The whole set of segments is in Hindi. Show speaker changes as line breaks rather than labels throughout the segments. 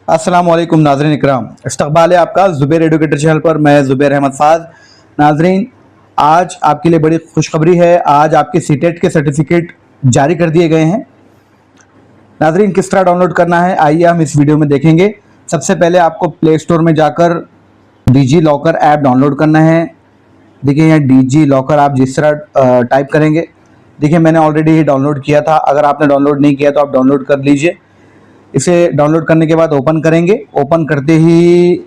अस्सलाम वालेकुम नाज़रीन इकराम, इस्तक़बाल है आपका ज़ुबैर एडुकेटर चैनल पर। मैं ज़ुबैर अहमद फाज़। नाज़रीन, आज आपके लिए बड़ी खुशखबरी है। आज आपके सीटेट के सर्टिफिकेट जारी कर दिए गए हैं। नाज़रीन, किस तरह डाउनलोड करना है आइए हम इस वीडियो में देखेंगे। सबसे पहले आपको प्ले स्टोर में जाकर डिजी लॉकर ऐप डाउनलोड करना है। देखिए यहाँ डिजी लॉकर आप जिस तरह टाइप करेंगे, देखिए मैंने ऑलरेडी ये डाउनलोड किया था। अगर आपने डाउनलोड नहीं किया तो आप डाउनलोड कर लीजिए। इसे डाउनलोड करने के बाद ओपन करेंगे। ओपन करते ही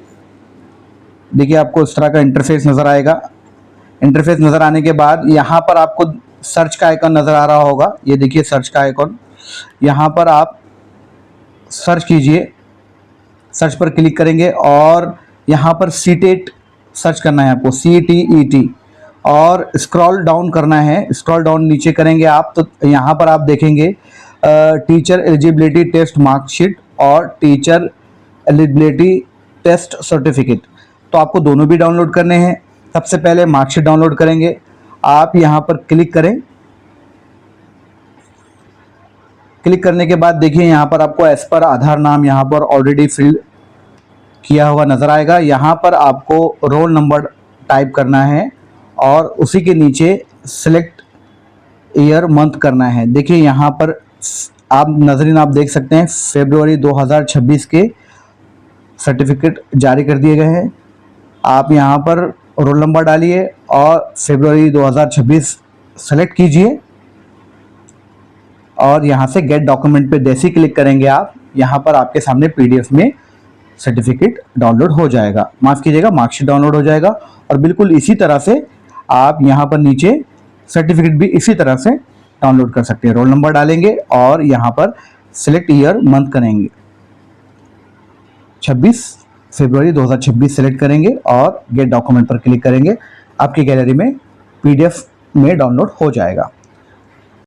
देखिए आपको इस तरह का इंटरफेस नज़र आएगा। इंटरफेस नज़र आने के बाद यहाँ पर आपको सर्च का आइकन नज़र आ रहा होगा। ये देखिए सर्च का आइकन, यहाँ पर आप सर्च कीजिए। सर्च पर क्लिक करेंगे और यहाँ पर सीटेट सर्च करना है आपको, CTET, और स्क्रॉल डाउन करना है। स्क्रॉल डाउन नीचे करेंगे आप तो यहाँ पर आप देखेंगे टीचर एलिजिबिलिटी टेस्ट मार्कशीट और टीचर एलिजिबिलिटी टेस्ट सर्टिफिकेट। तो आपको दोनों भी डाउनलोड करने हैं। सबसे पहले मार्कशीट डाउनलोड करेंगे। आप यहाँ पर क्लिक करें। क्लिक करने के बाद देखिए यहाँ पर आपको एज पर आधार नाम यहाँ पर ऑलरेडी फिल किया हुआ नज़र आएगा। यहाँ पर आपको रोल नंबर टाइप करना है और उसी के नीचे सिलेक्ट ईयर मंथ करना है। देखिए यहाँ पर आप नाज़रीन आप देख सकते हैं फरवरी 2026 के सर्टिफिकेट जारी कर दिए गए हैं। आप यहाँ पर रोल नंबर डालिए और फरवरी 2026 सेलेक्ट कीजिए और यहाँ से गेट डॉक्यूमेंट पे जैसे ही क्लिक करेंगे आप, यहाँ पर आपके सामने PDF में सर्टिफिकेट डाउनलोड हो जाएगा। माफ़ कीजिएगा, मार्कशीट डाउनलोड हो जाएगा। और बिल्कुल इसी तरह से आप यहाँ पर नीचे सर्टिफिकेट भी इसी तरह से डाउनलोड कर सकते हैं। रोल नंबर डालेंगे और यहाँ पर सिलेक्ट ईयर मंथ करेंगे, 26 फरवरी 2026 सेलेक्ट करेंगे और गेट डॉक्यूमेंट पर क्लिक करेंगे। आपकी गैलरी में PDF में डाउनलोड हो जाएगा।